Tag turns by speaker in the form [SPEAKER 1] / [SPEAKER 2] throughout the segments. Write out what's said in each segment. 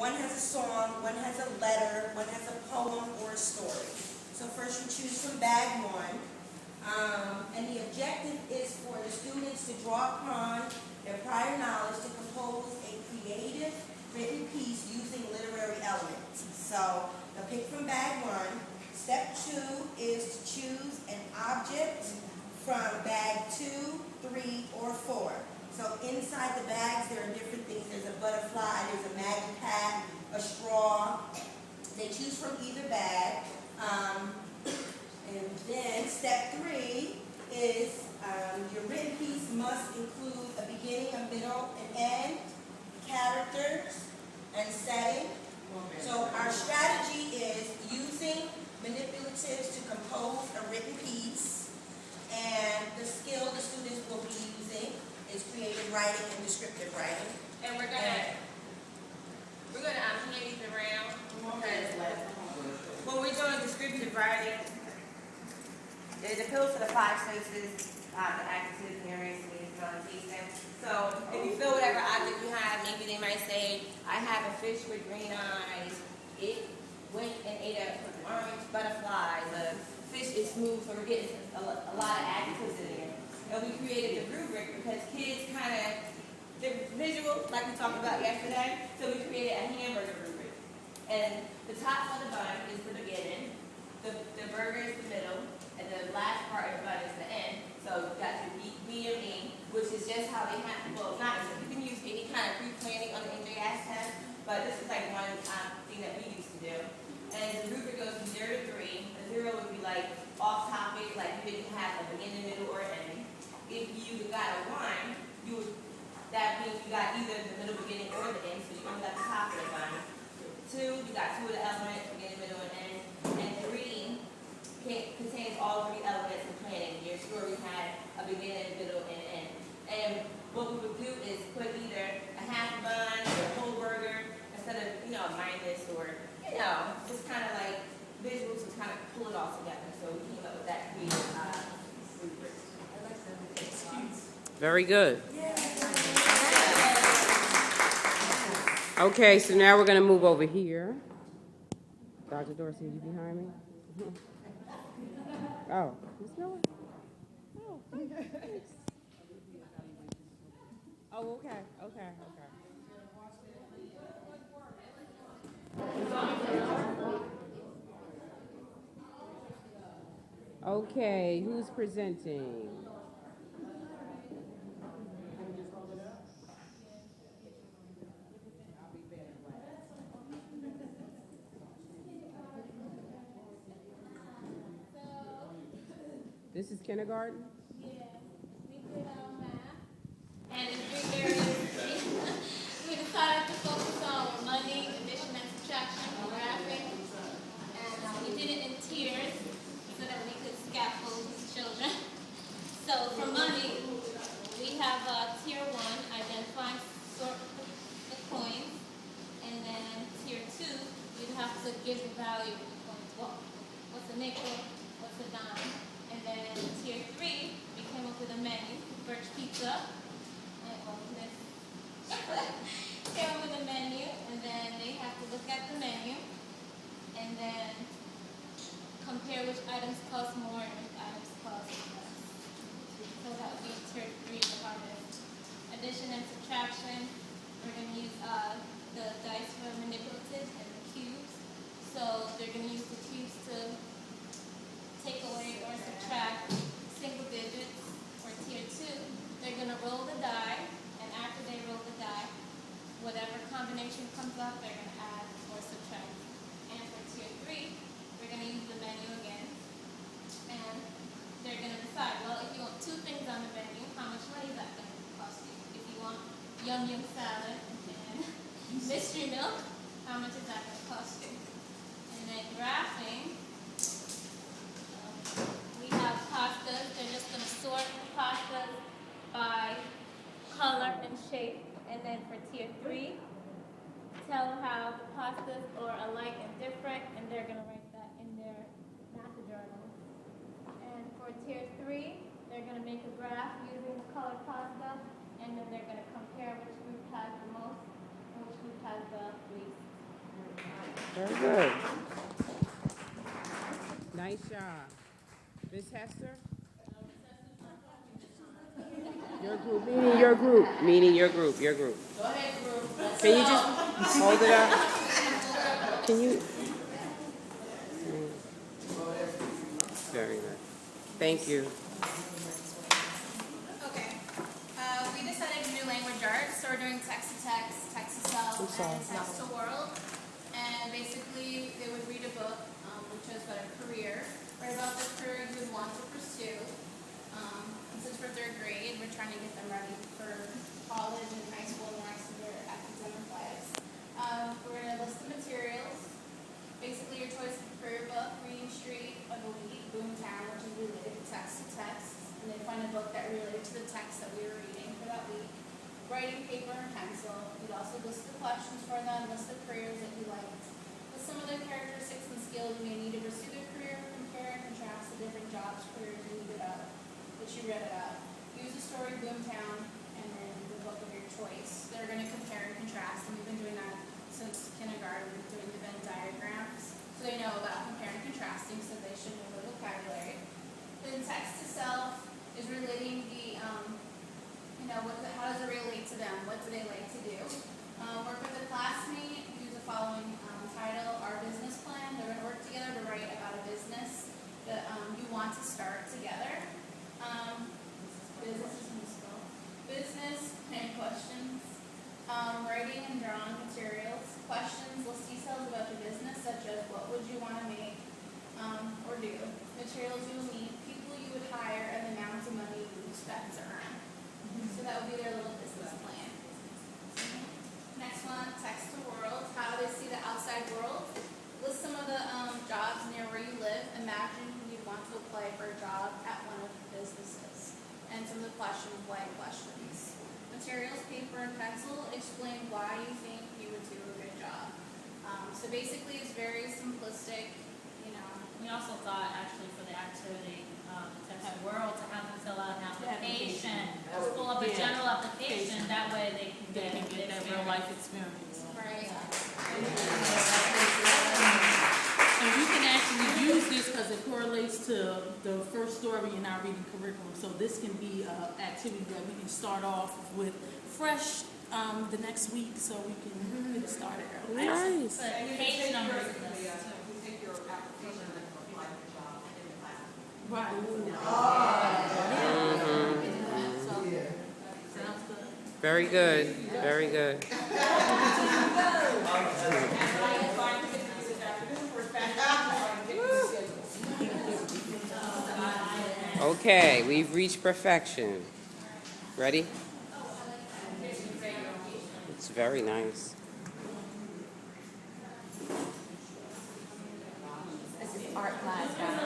[SPEAKER 1] One has a song, one has a letter, one has a poem or a story. So first you choose from bag one. And the objective is for the students to draw upon their prior knowledge to compose a creative written piece using literary elements. So they'll pick from bag one. Step two is to choose an object from bag 2, 3, or 4. So inside the bags there are different things. There's a butterfly, there's a magic hat, a straw. They choose from either bag. And then step 3 is your written piece must include a beginning, a middle, an end, characters, and setting. So our strategy is using manipulatives to compose a written piece, and the skill the students will be using is creative writing and descriptive writing.
[SPEAKER 2] And we're gonna hand these around because when we're doing descriptive writing, it appeals to the 5 senses, the active, hearing, sneeze, smell, and tasting. So if you feel whatever object you have, maybe they might say, I have a fish with green eyes. It went and ate an orange butterfly. The fish is smooth, so we're getting a lot of adjectives in there. And we created the rubric because kids they're visual, like we talked about yesterday, so we created a hamburger rubric. And the top of the bun is the beginning, the burger is the middle, and the last part of the bun is the end. So you got your BME, which is just how they have, well, not, you can use any kind of pre-planning on the NJS test, but this is like one thing that we used to do. And the rubric goes from 0 to 3. The 0 would be like off topic, like you didn't have a beginning, middle, or end. If you got a 1, that means you got either the middle, beginning, or the end, so you only got the top of the bun. 2, you got 2 of the elements, beginning, middle, and end. And 3 contains all 3 elements in planning. Your story had a beginning, middle, and end. And what we would do is put either a half bun or a whole burger instead of, minus or, just kind of like visuals to kind of pull it all together. So we came up with that creative rubric.
[SPEAKER 3] Very good. Okay, so now we're going to move over here. Dr. Dorsey, are you behind me? Oh, who's going? Oh, oh, okay. Okay, who's presenting? This is kindergarten?
[SPEAKER 4] Yeah, we did math. And in 3 areas, we decided to focus on money, addition and subtraction, graphing. And we did it in tiers so that we could scaffold these children. So for money, we have tier 1, identify, sort the coins. And then tier 2, you'd have to give the value of the coins. Well, what's a nickel? What's a dime? And then tier 3, we came up with a menu, Birch Pizza, and came up with a menu, and then they have to look at the menu, and then compare which items cost more and which items cost less. So that would be tier 3, the hardest. Addition and subtraction, we're going to use the dice for manipulatives and the cubes. So they're going to use the cubes to take away or subtract single digits. For tier 2, they're going to roll the die, and after they roll the die, whatever combination comes up, they're going to add or subtract. And for tier 3, we're going to use the menu again, and they're going to decide, well, if you want 2 things on the menu, how much money is that going to cost you? If you want yum yum salad and mystery milk, how much is that going to cost you? And then graphing, we have pastas. They're just going to sort the pastas by color and shape. And then for tier 3, tell how the pastas are alike and different, and they're going to write that in their math journal. And for tier 3, they're going to make a graph using the colored pasta, and then they're going to compare which group has the most and which group has the least.
[SPEAKER 3] Very good. Nice job. Ms. Hester? Your group, meaning your group. Meaning your group, your group.
[SPEAKER 2] Go ahead, group. Let's
[SPEAKER 3] Can you
[SPEAKER 2] go.
[SPEAKER 3] just hold it up? Can you? Very good. Thank you.
[SPEAKER 5] Okay. We decided to do language arts, so we're doing text-to-text, text-to-self, and text-to-world. And basically, they would read a book, which is about a career, write about the career you would want to pursue. And since we're third grade, we're trying to get them ready for college and high school and the rest of their academic lives. We're going to list the materials. Basically, your choice of career book, reading street of the week, Boomtown, which is related to text, and then find a book that related to the text that we were reading for that week. Writing paper and pencil. You'd also list the questions for them, list the careers that you liked. List some of the characteristics and skills you may need to pursue their career, compare and contrast the different jobs, careers you needed out, that you read about. Use the story Boomtown and then the book of your choice. They're going to compare and contrast, and we've been doing that since kindergarten, doing the Venn diagrams. So they know about comparing and contrasting, so they should know the vocabulary. Then text to self is relating the, how does it relate to them? What do they like to do? Work with a classmate, use the following title, our business plan. They're going to work together to write about a business that you want to start together. Business and questions. Writing and drawing materials. Questions, list details about your business, such as what would you want to make or do. Materials you will need, people you would hire, and the amount of money you expect to earn. So that would be their little business plan. Next one, text to world. How do they see the outside world? List some of the jobs near where you live. Imagine you'd want to apply for a job at one of the businesses. And some of the questions, blank questions. Materials, paper, and pencil. Explain why you think you would do a good job. So basically, it's very simplistic.
[SPEAKER 6] We also thought actually for the activity, text the world, to have them fill out an application, just pull up a general application, that way they can get that real life experience.
[SPEAKER 5] Right.
[SPEAKER 7] And we can actually use this because it correlates to the first story in our reading curriculum. So this can be an activity that we can start off with fresh the next week, so we can get it started early.
[SPEAKER 3] Nice.
[SPEAKER 6] But page numbers is this.
[SPEAKER 7] Right.
[SPEAKER 5] Sounds good.
[SPEAKER 3] Very good. Very good. Okay, we've reached perfection. Ready? It's very nice.
[SPEAKER 2] This is art class, guys.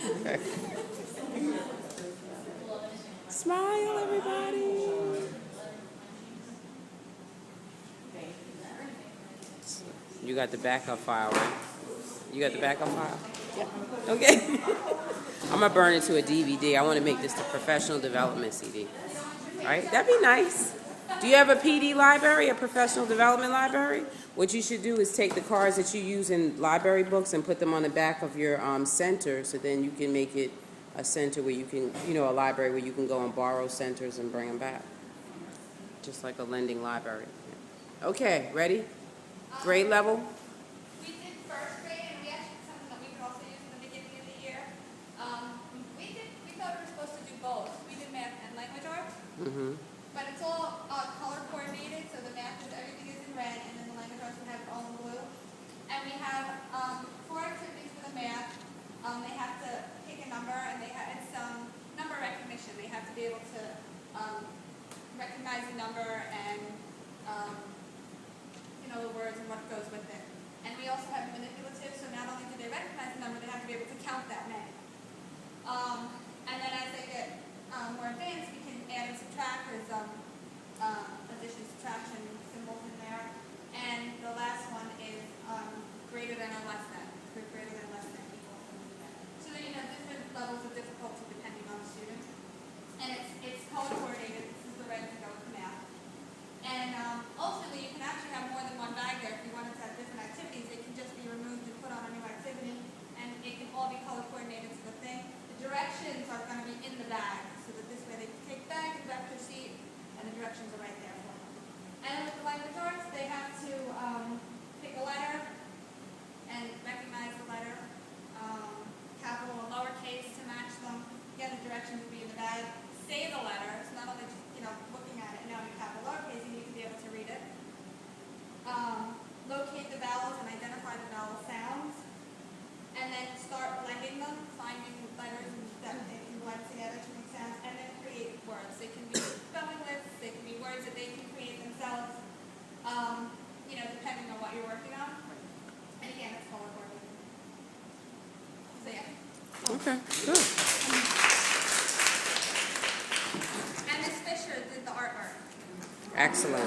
[SPEAKER 3] Okay. Smile, everybody. You got the backup file, right? You got the backup file? Yeah. Okay. I'm gonna burn it to a DVD. I want to make this the professional development CD. All right? That'd be nice. Do you have a PD library, a professional development library? What you should do is take the cards that you use in library books and put them on the back of your center, so then you can make it a center where you can, a library where you can go and borrow centers and bring them back. Just like a lending library. Okay, ready? Grade level?
[SPEAKER 5] We did first grade, and we actually did something that we could also use in the beginning of the year. We thought we were supposed to do both. We did math and language arts,
[SPEAKER 3] Mm-hmm.
[SPEAKER 5] but it's all color coordinated. So the math is everything is in red, and then the language arts would have it all in blue. And we have 4 activities for the math. They have to pick a number, and it's number recognition. They have to be able to recognize the number and the words and what goes with it. And we also have manipulative, so not only do they recognize the number, they have to be able to count that many. And then as they get more advanced, we can add and subtract. There's addition, subtraction symbols in there. And the last one is greater than or less than. Greater than, less than, equal, something like that. So different levels of difficulty depending on the student. And it's color coordinated. This is the red to go with math. And ultimately, you can
[SPEAKER 8] directions are right there for them. And with the language arts, they have to pick a letter and recognize the letter, capital or lowercase to match them. Again, the directions will be in the bag. Say the letter. It's not only just, looking at it and knowing capital lowercase, you need to be able to read it. Locate the vowels and identify the vowel sounds. And then start blending them, finding letters that they can blend together to make sounds, and then create words. They can be spelling lists, they can be words that they can create themselves, depending on what you're working on. And again, it's color coordinated. So yeah.
[SPEAKER 3] Okay, good.
[SPEAKER 8] And Miss Fisher did the artwork.
[SPEAKER 3] Excellent.